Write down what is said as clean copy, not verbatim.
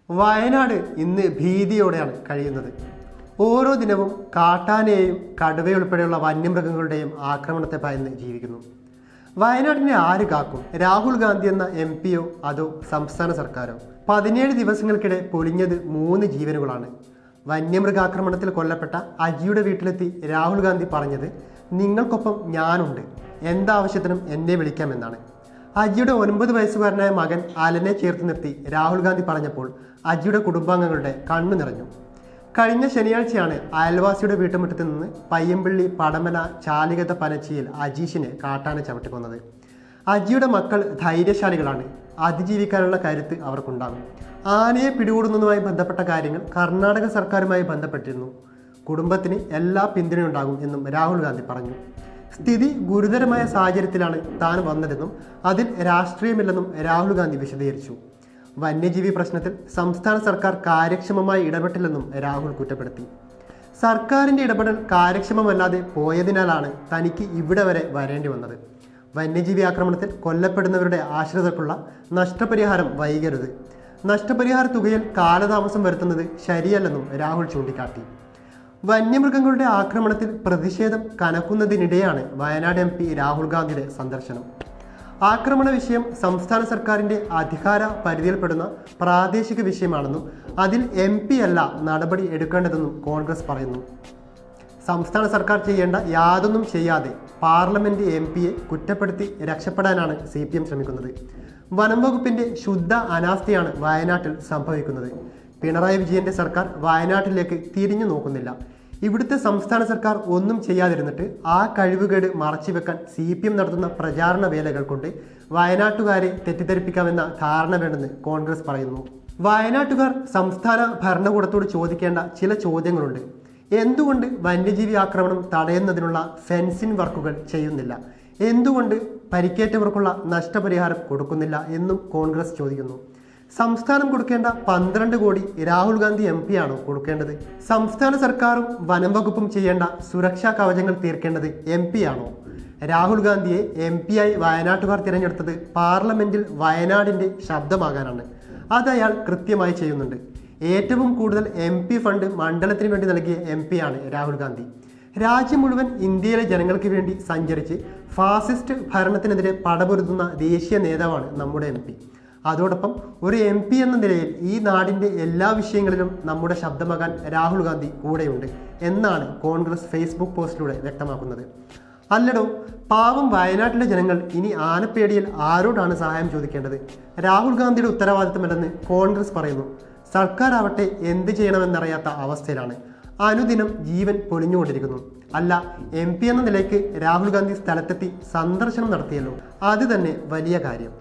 വയനാട് ഇന്ന് ഭീതിയോടെയാണ് കഴിയുന്നത്. ഓരോ ദിനവും കാട്ടാനയെയും കടുവയുൾപ്പെടെയുള്ള വന്യമൃഗങ്ങളുടെയും ആക്രമണത്തെ ഭയന്ന് ജീവിക്കുന്നു. വയനാടിനെ ആര് കാക്കും? രാഹുൽ ഗാന്ധി എന്ന MP-യോ അതോ സംസ്ഥാന സർക്കാരോ? 17 ദിവസങ്ങൾക്കിടെ പൊലിഞ്ഞത് 3 ജീവനുകളാണ്. വന്യമൃഗാക്രമണത്തിൽ കൊല്ലപ്പെട്ട അജിയുടെ വീട്ടിലെത്തി രാഹുൽ ഗാന്ധി പറഞ്ഞത്, നിങ്ങൾക്കൊപ്പം ഞാനുണ്ട്, എന്താവശ്യത്തിനും എന്നെ വിളിക്കാമെന്നാണ്. അജിയുടെ 9 വയസ്സുകാരനായ മകൻ അലനെ ചേർത്ത് നിർത്തി രാഹുൽ ഗാന്ധി പറഞ്ഞപ്പോൾ അജിയുടെ കുടുംബാംഗങ്ങളുടെ കണ്ണു നിറഞ്ഞു. കഴിഞ്ഞ ശനിയാഴ്ചയാണ് അയൽവാസിയുടെ വീട്ടുമുറ്റത്ത് നിന്ന് പയ്യമ്പള്ളി പടമല ചാലികത പനച്ചിയിൽ അജീഷിനെ കാട്ടാന ചവിട്ടിക്കൊന്നത്. അജിയുടെ മക്കൾ ധൈര്യശാലികളാണ്. അതിജീവിക്കാനുള്ള കരുത്ത് അവർക്കുണ്ടാകും. ആനയെ പിടികൂടുന്നതുമായി ബന്ധപ്പെട്ട കാര്യങ്ങൾ കർണാടക സർക്കാരുമായി ബന്ധപ്പെട്ടിരുന്നു. കുടുംബത്തിന് എല്ലാ പിന്തുണയുണ്ടാകും എന്നും രാഹുൽ ഗാന്ധി പറഞ്ഞു. സ്ഥിതി ഗുരുതരമായ സാഹചര്യത്തിലാണ് താൻ വന്നതെന്നും അതിൽ രാഷ്ട്രീയമില്ലെന്നും രാഹുൽ ഗാന്ധി വിശദീകരിച്ചു. വന്യജീവി പ്രശ്നത്തിൽ സംസ്ഥാന സർക്കാർ കാര്യക്ഷമമായി ഇടപെട്ടില്ലെന്നും രാഹുൽ കുറ്റപ്പെടുത്തി. സർക്കാരിൻ്റെ ഇടപെടൽ കാര്യക്ഷമമല്ലാതെ പോയതിനാലാണ് തനിക്ക് ഇവിടെ വരെ വരേണ്ടി വന്നത്. വന്യജീവി ആക്രമണത്തിൽ കൊല്ലപ്പെടുന്നവരുടെ ആശ്രിതർക്കുള്ള നഷ്ടപരിഹാരം വൈകരുത്. നഷ്ടപരിഹാര തുകയിൽ കാലതാമസം വരുത്തുന്നത് ശരിയല്ലെന്നും രാഹുൽ ചൂണ്ടിക്കാട്ടി. വന്യമൃഗങ്ങളുടെ ആക്രമണത്തിൽ പ്രതിഷേധം കനക്കുന്നതിനിടെയാണ് വയനാട് MP രാഹുൽ ഗാന്ധിയുടെ സന്ദർശനം. ആക്രമണ വിഷയം സംസ്ഥാന സർക്കാരിൻ്റെ അധികാര പരിധിയിൽപ്പെടുന്ന പ്രാദേശിക വിഷയമാണെന്നും അതിൽ MP അല്ല നടപടി എടുക്കേണ്ടതെന്നും കോൺഗ്രസ് പറയുന്നു. സംസ്ഥാന സർക്കാർ ചെയ്യേണ്ട യാതൊന്നും ചെയ്യാതെ പാർലമെന്റ് MP-യെ കുറ്റപ്പെടുത്തി രക്ഷപ്പെടാനാണ് CPM ശ്രമിക്കുന്നത്. വനം വകുപ്പിന്റെ ശുദ്ധ അനാസ്ഥയാണ് വയനാട്ടിൽ സംഭവിക്കുന്നത്. പിണറായി വിജയന്റെ സർക്കാർ വയനാട്ടിലേക്ക് തിരിഞ്ഞു നോക്കുന്നില്ല. ഇവിടുത്തെ സംസ്ഥാന സർക്കാർ ഒന്നും ചെയ്യാതിരുന്നിട്ട് ആ കഴിവുകേട് മറച്ചുവെക്കാൻ CPM നടത്തുന്ന പ്രചാരണ വേലകൾ കൊണ്ട് വയനാട്ടുകാരെ തെറ്റിദ്ധരിപ്പിക്കാമെന്ന ധാരണ വേണ്ടെന്ന് കോൺഗ്രസ് പറയുന്നു. വയനാട്ടുകാർ സംസ്ഥാന ഭരണകൂടത്തോട് ചോദിക്കേണ്ട ചില ചോദ്യങ്ങളുണ്ട്. എന്തുകൊണ്ട് വന്യജീവി ആക്രമണം തടയുന്നതിനുള്ള ഫെൻസിംഗ് വർക്കുകൾ ചെയ്യുന്നില്ല? എന്തുകൊണ്ട് പരിക്കേറ്റവർക്കുള്ള നഷ്ടപരിഹാരം കൊടുക്കുന്നില്ല എന്നും കോൺഗ്രസ് ചോദിക്കുന്നു. സംസ്ഥാനം കൊടുക്കേണ്ട 12 കോടി രാഹുൽ ഗാന്ധി MP ആണോ കൊടുക്കേണ്ടത്? സംസ്ഥാന സർക്കാരും വനം വകുപ്പും ചെയ്യേണ്ട സുരക്ഷാ കവചങ്ങൾ തീർക്കേണ്ടത് MP ആണോ? രാഹുൽ ഗാന്ധിയെ MP-യായി വയനാട്ടുകാർ തിരഞ്ഞെടുത്തത് പാർലമെന്റിൽ വയനാടിന്റെ ശബ്ദമാകാനാണ്. അത് അയാൾ കൃത്യമായി ചെയ്യുന്നുണ്ട്. ഏറ്റവും കൂടുതൽ MP ഫണ്ട് മണ്ഡലത്തിന് വേണ്ടി നൽകിയ MP-യാണ് രാഹുൽ ഗാന്ധി. രാജ്യം മുഴുവൻ ഇന്ത്യയിലെ ജനങ്ങൾക്ക് വേണ്ടി സഞ്ചരിച്ച് ഫാസിസ്റ്റ് ഭരണത്തിനെതിരെ പടപൊരുതുന്ന ദേശീയ നേതാവാണ് നമ്മുടെ MP. അതോടൊപ്പം ഒരു MP എന്ന നിലയിൽ ഈ നാടിൻ്റെ എല്ലാ വിഷയങ്ങളിലും നമ്മുടെ ശബ്ദമാകാൻ രാഹുൽ ഗാന്ധി കൂടെയുണ്ട് എന്നാണ് കോൺഗ്രസ് ഫേസ്ബുക്ക് പോസ്റ്റിലൂടെ വ്യക്തമാക്കുന്നത്. അല്ലടോ, പാവം വയനാട്ടിലെ ജനങ്ങൾ ഇനി ആനപ്പേടിയിൽ ആരോടാണ് സഹായം ചോദിക്കേണ്ടത്? രാഹുൽ ഗാന്ധിയുടെ ഉത്തരവാദിത്തമല്ലെന്ന് കോൺഗ്രസ് പറയുന്നു. സർക്കാർ ആവട്ടെ എന്ത് ചെയ്യണമെന്നറിയാത്ത അവസ്ഥയിലാണ്. അനുദിനം ജീവൻ പൊലിഞ്ഞുകൊണ്ടിരിക്കുന്നു. അല്ല, MP എന്ന നിലയ്ക്ക് രാഹുൽ ഗാന്ധി സ്ഥലത്തെത്തി സന്ദർശനം നടത്തിയല്ലോ, അത് തന്നെ വലിയ കാര്യം.